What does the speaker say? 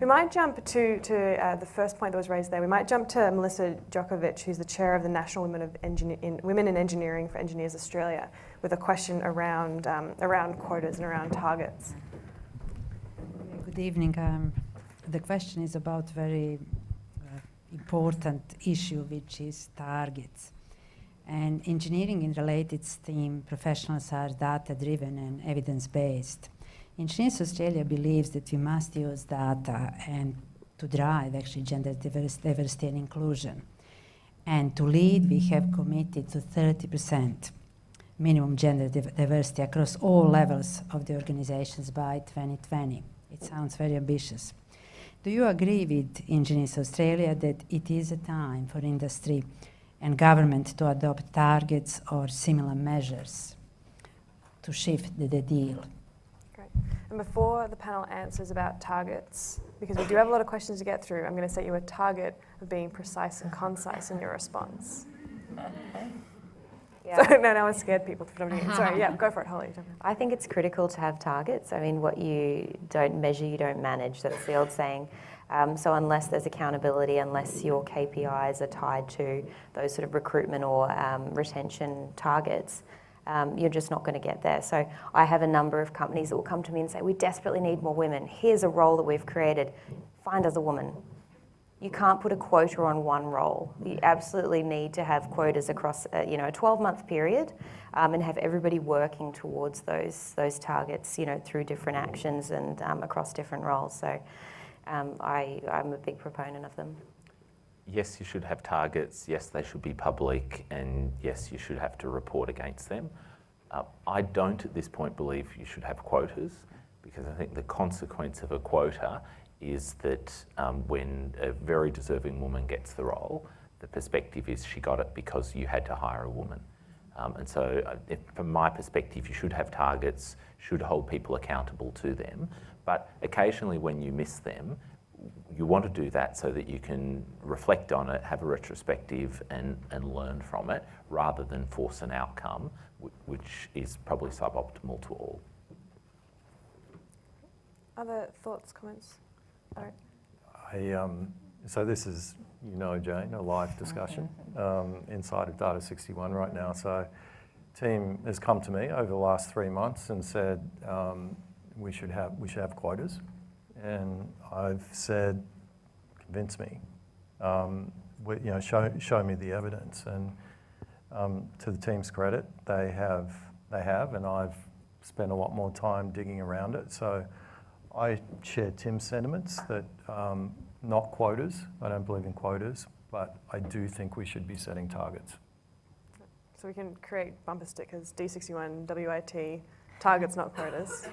We might jump to the first point that was raised there. We might jump to Melissa Djokovic, who's the chair of the National Women in Engineering for Engineers Australia, with a question around quotas and around targets. Good evening. The question is about very important issue, which is targets. And engineering and related STEAM professionals are data-driven and evidence-based. Engineers Australia believes that we must use data and to drive actually gender diversity and inclusion. And to lead, we have committed to 30% minimum gender diversity across all levels of the organizations by 2020. It sounds very ambitious. Do you agree with Engineers Australia that it is a time for industry and government to adopt targets or similar measures to shift the deal? Great. And before the panel answers about targets, because we do have a lot of questions to get through, I'm going to set you a target of being precise and concise in your response. Yeah. So, no, I scared people from jumping in. Sorry, yeah, go for it, Holly. I think it's critical to have targets. I mean, what you don't measure, you don't manage. That's the old saying. So unless there's accountability, unless your KPIs are tied to those sort of recruitment or retention targets, you're just not going to get there. So I have a number of companies that will come to me and say, we desperately need more women. Here's a role that we've created. Find us a woman. You can't put a quota on one role. You absolutely need to have quotas across a 12-month period and have everybody working towards those targets, through different actions and across different roles. So I'm a big proponent of them. Yes, you should have targets. Yes, they should be public, and yes, you should have to report against them. I don't at this point believe you should have quotas, because I think the consequence of a quota is that when a very deserving woman gets the role, the perspective is she got it because you had to hire a woman. And so from my perspective, you should have targets, should hold people accountable to them, but occasionally when you miss them, you want to do that so that you can reflect on it, have a retrospective and learn from it, rather than force an outcome, which is probably suboptimal to all. Other thoughts, comments? All right. So this is, Jane, a live discussion inside of Data 61 right now. So team has come to me over the last 3 months and said we should have quotas, and I've said, convince me, show me the evidence. And to the team's credit, they have, and I've spent a lot more time digging around it. So I share Tim's sentiments that not quotas. I don't believe in quotas, but I do think we should be setting targets. So we can create bumper stickers, D61, WIT, targets, not quotas.